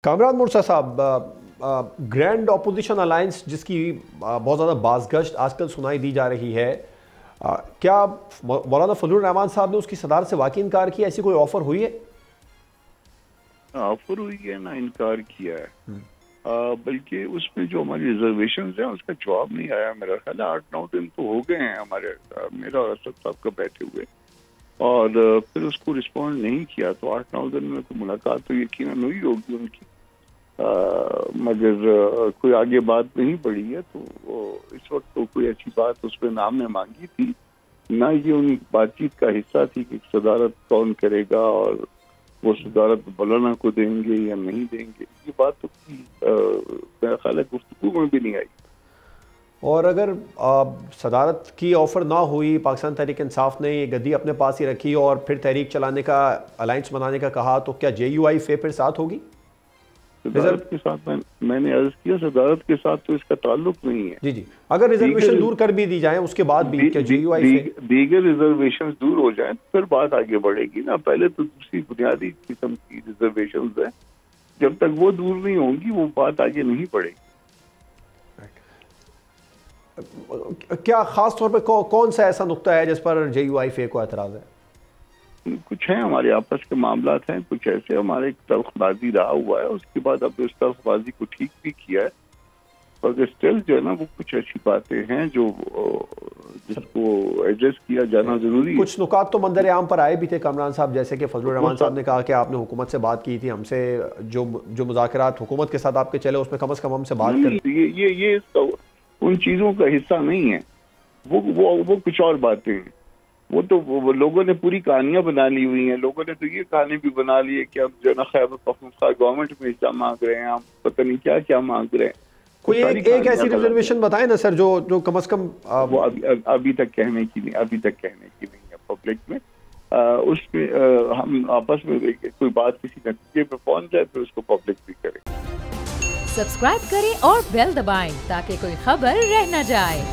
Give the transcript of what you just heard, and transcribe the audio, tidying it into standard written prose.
کامران مرسا صاحب، grand opposition alliance جس کی بہت زیادہ بازگشت آج کل سنائی دی جا رہی ہے، کیا مولانا فضل الرحمان صاحب نے اس کی صدارت سے واقعی انکار کیا؟ ایسی کوئی آفر ہوئی ہے؟ آفر ہوئی ہے نہ انکار کیا ہے، بلکہ اس میں جو ہماری ریزرویشنز ہیں اس کا جواب نہیں آیا۔ میرا خیال ہے 8-9 دن تو ہو گئے ہیں ہمارے، میرا اور اسد صاحب کا بیٹھے ہوئے، اور پھر اس کو رسپونڈ نہیں کیا۔ تو 8-9 دن میں تو ملاقات تو یقیناً ہوئی ہوگی ان کی، مگر کوئی آگے بات نہیں بڑھی ہے۔ تو اس وقت تو کوئی اچھی بات اس پہ نام نے مانگی تھی، نہ یہ ان بات چیت کا حصہ تھی کہ صدارت کون کرے گا اور وہ صدارت مولانا کو دیں گے یا نہیں دیں گے۔ یہ بات تو میرا خیال ہے گفتگو میں بھی نہیں آئی۔ اور اگر صدارت کی آفر نہ ہوئی، پاکستان تحریک انصاف نے یہ گدی اپنے پاس ہی رکھی اور پھر تحریک چلانے کا، الائنس بنانے کا کہا، تو کیا جے یو آئی فے پھر ساتھ ہوگی؟ صدارت کے ساتھ میں نے عرض کیا، صدارت کے ساتھ تو اس کا تعلق نہیں ہے۔ جی اگر ریزرویشن دور کر بھی دی جائیں اس کے بعد بھی کیا جے یو آئی فے؟ دیگر ریزرویشن دور ہو جائیں پھر بات آگے بڑھے گی نا۔ پہلے تو دوسری بنیادی قسم کی ریزرویشن ہیں، جب تک وہ دور نہیں ہوں گی وہ بات آگے نہیں بڑھے گی۔ کیا خاص طور پہ کون سا ایسا نقطہ ہے جس پر جے یو آئی فے کو اعتراض ہے؟ کچھ ہیں ہمارے آپس کے معاملات ہیں، کچھ ایسے ہمارے ایک تلخ بازی رہا ہوا ہے، اس کے بعد اب اس تلخ بازی کو ٹھیک بھی کیا ہے، مگر اسٹل جو ہے نا وہ کچھ ایسی باتیں ہیں جو جس کو ایڈریس کیا جانا ضروری ہے۔ کچھ نکات تو منظر عام پر آئے بھی تھے کامران صاحب، جیسے کہ فضل الرحمان صاحب نے کہا کہ آپ نے حکومت سے بات کی تھی، ہم سے جو مذاکرات حکومت کے ساتھ آپ کے چلے اس میں کم از کم ہم سے بات کر۔ یہ ان چیزوں کا حصہ نہیں ہے، وہ کچھ اور باتیں ہیں۔ وہ تو لوگوں نے پوری کہانیاں بنا لی ہوئی ہیں، لوگوں نے تو یہ کہانی بھی بنا لی ہے کہ اب جو نا خیبر پختونخوا گورنمنٹ میں حصہ مانگ رہے ہیں، ہم پتہ نہیں کیا کیا مانگ رہے ہیں۔ کوئی ایک ایسی ریزرویشن بتائیں نا سر جو کم از کم وہ ابھی تک کہنے کی نہیں ہے پبلک میں۔ اس میں ہم آپس میں کوئی بات کسی نتیجے پہ پہنچ جائے پھر اس کو پبلک بھی کریں۔ سبسکرائب کریں اور بیل دبائیں تاکہ کوئی خبر رہ نہ جائے۔